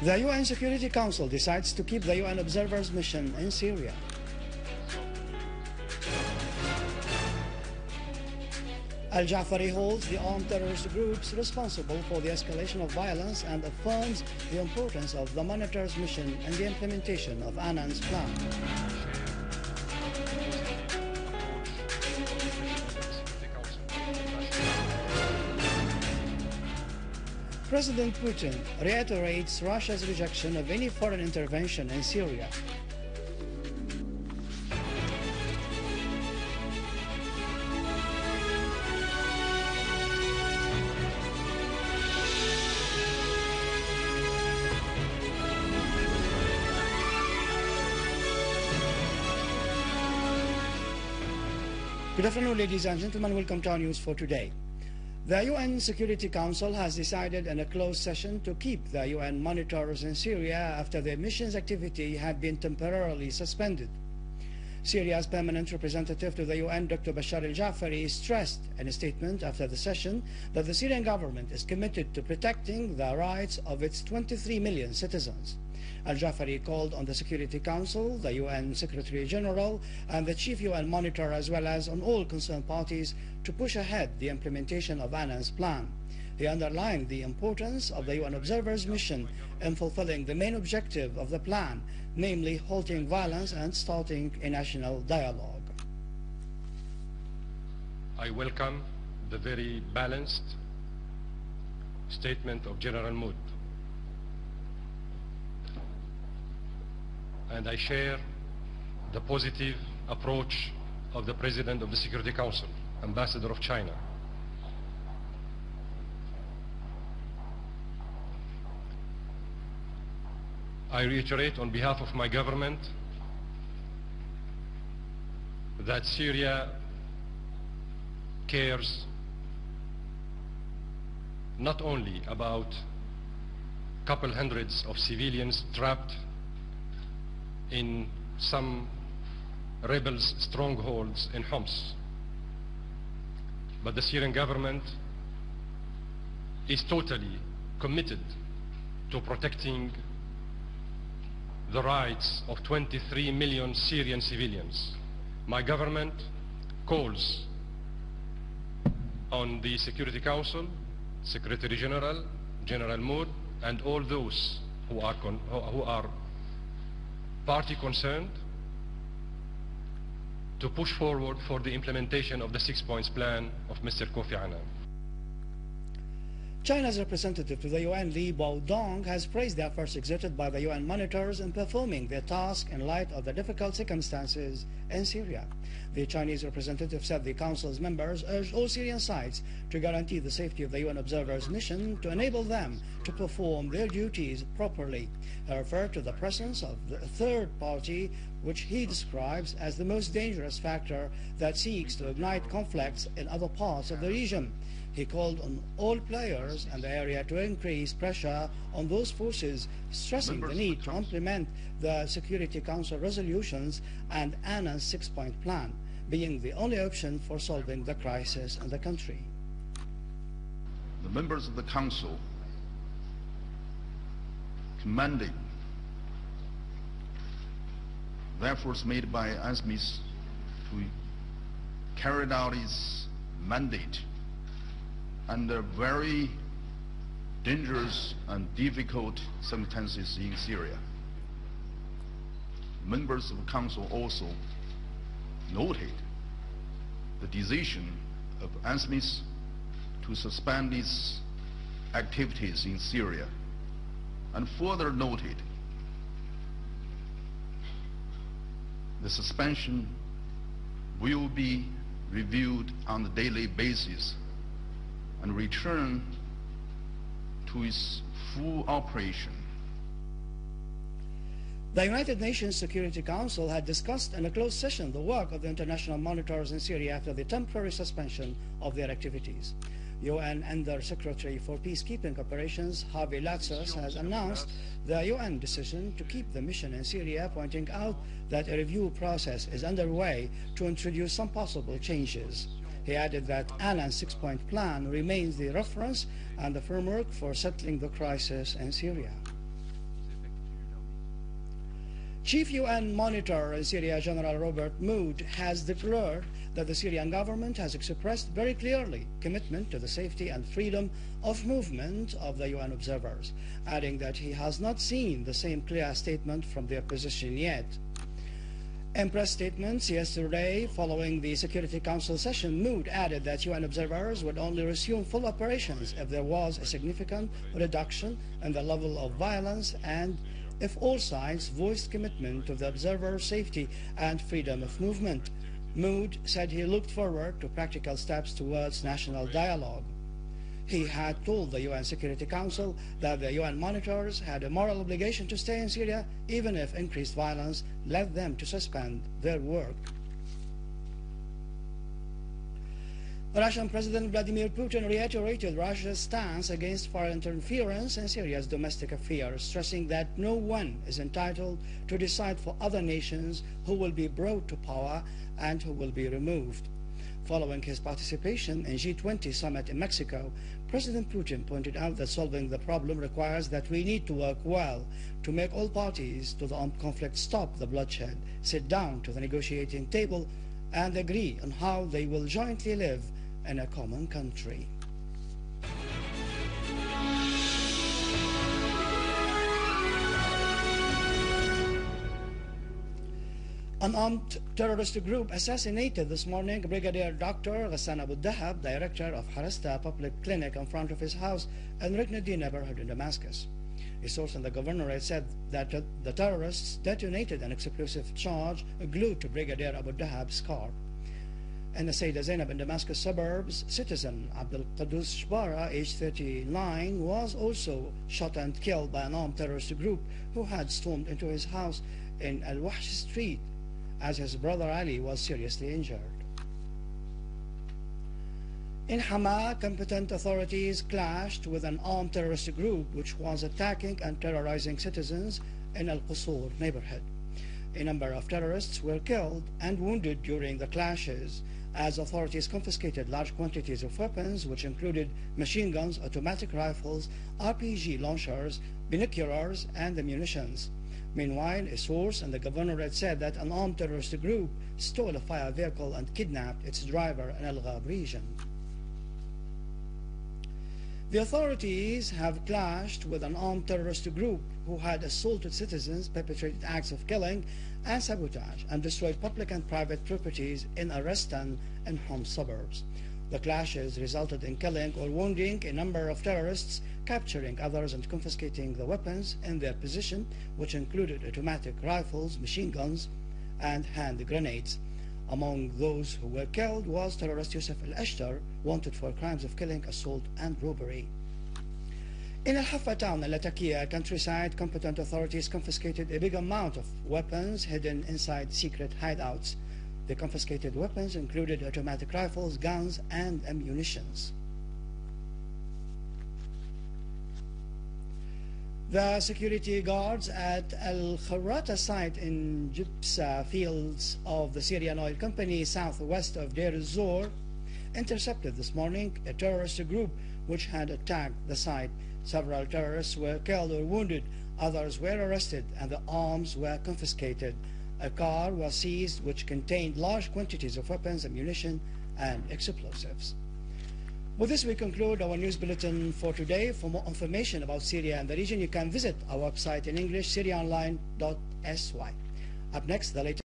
The UN Security Council decides to keep the UN observers mission in Syria. Al-Jafari holds the armed terrorist groups responsible for the escalation of violence and affirms the importance of the monitor's mission and the implementation of Annan's plan. President Putin reiterates Russia's rejection of any foreign intervention in Syria. Good afternoon, ladies and gentlemen. Welcome to our news for today. The UN Security Council has decided in a closed session to keep the UN monitors in Syria after their mission's activity had been temporarily suspended. Syria's permanent representative to the UN, Dr. Bashar al-Jafari, stressed in a statement after the session that the Syrian government is committed to protecting the rights of its 23 million citizens. Al-Jafari called on the Security Council, the UN Secretary General, and the Chief UN Monitor, as well as on all concerned parties, to push ahead the implementation of Annan's plan. He underlined the importance of the UN observers' mission in fulfilling the main objective of the plan, namely halting violence and starting a national dialogue. I welcome the very balanced statement of General Mood, and I share the positive approach of the President of the Security Council, Ambassador of China. I reiterate on behalf of my government that Syria cares not only about a couple hundreds of civilians trapped in some rebels' strongholds in Homs, but the Syrian government is totally committed to protecting the rights of 23 million Syrian civilians. My government calls on the Security Council, Secretary General, General Mood, and all those who are party concerned to push forward for the implementation of the 6 points plan of Mr. Kofi Annan. China's representative to the UN, Li Baodong, has praised the efforts exerted by the UN monitors in performing their task in light of the difficult circumstances in Syria. The Chinese representative said the Council's members urged all Syrian sides to guarantee the safety of the UN observers' mission to enable them to perform their duties properly. He referred to the presence of the third party, which he describes as the most dangerous factor that seeks to ignite conflicts in other parts of the region. He called on all players in the area to increase pressure on those forces, stressing the need to implement the Security Council resolutions and Annan's 6-point plan, being the only option for solving the crisis in the country. The members of the Council commended the efforts made by UNSMIS to carry out its mandate under very dangerous and difficult circumstances in Syria. Members of the Council also noted the decision of UNSMIS to suspend its activities in Syria, and further noted the suspension will be reviewed on a daily basis and return to its full operation. The United Nations Security Council had discussed in a closed session the work of the international monitors in Syria after the temporary suspension of their activities. UN Under-Secretary for Peacekeeping Operations, Javi Latzos, has announced the UN decision to keep the mission in Syria, pointing out that a review process is underway to introduce some possible changes. He added that Annan's 6-point plan remains the reference and the framework for settling the crisis in Syria. Chief UN Monitor in Syria, General Robert Mood, has declared that the Syrian government has expressed very clearly commitment to the safety and freedom of movement of the UN observers, adding that he has not seen the same clear statement from the opposition yet. In press statements yesterday, following the Security Council session, Mood added that UN observers would only resume full operations if there was a significant reduction in the level of violence and if all sides voiced commitment to the observers' safety and freedom of movement. Mood said he looked forward to practical steps towards national dialogue. He had told the UN Security Council that the UN monitors had a moral obligation to stay in Syria even if increased violence led them to suspend their work. Russian President Vladimir Putin reiterated Russia's stance against foreign interference in Syria's domestic affairs, stressing that no one is entitled to decide for other nations who will be brought to power and who will be removed. Following his participation in G20 summit in Mexico, President Putin pointed out that solving the problem requires that we need to work well to make all parties to the armed conflict stop the bloodshed, sit down to the negotiating table, and agree on how they will jointly live in a common country. An armed terrorist group assassinated this morning Brigadier Dr. Ghassan Abu Dahab, director of Harasta Public Clinic, in front of his house in Riknadi neighborhood in Damascus. A source in the governorate said that the terrorists detonated an explosive charge glued to Brigadier Abu Dahab's car. In the Sayyidah Zainab in Damascus suburbs, citizen Abdul Qudus Shbara, aged 39, was also shot and killed by an armed terrorist group who had stormed into his house in Al-Wahsh Street, as his brother Ali was seriously injured. In Hama, competent authorities clashed with an armed terrorist group which was attacking and terrorizing citizens in Al-Qusur neighborhood. A number of terrorists were killed and wounded during the clashes, as authorities confiscated large quantities of weapons, which included machine guns, automatic rifles, RPG launchers, binoculars, and munitions. Meanwhile, a source in the governorate said that an armed terrorist group stole a fire vehicle and kidnapped its driver in Al-Ghab region. The authorities have clashed with an armed terrorist group who had assaulted citizens, perpetrated acts of killing and sabotage, and destroyed public and private properties in Arestan and Homs suburbs. The clashes resulted in killing or wounding a number of terrorists, capturing others and confiscating the weapons in their possession, which included automatic rifles, machine guns, and hand grenades. Among those who were killed was terrorist Yusuf al-Ashtar, wanted for crimes of killing, assault, and robbery. In Al-Haffa town in Latakia countryside, competent authorities confiscated a big amount of weapons hidden inside secret hideouts. The confiscated weapons included automatic rifles, guns, and ammunitions. The security guards at Al-Kharata site in Jibsa fields of the Syrian oil company southwest of Deir ez-Zor intercepted this morning a terrorist group which had attacked the site. Several terrorists were killed or wounded, others were arrested, and the arms were confiscated. A car was seized which contained large quantities of weapons, ammunition, and explosives. With this, we conclude our news bulletin for today. For more information about Syria and the region, you can visit our website in English, syriaonline.sy. Up next, the latest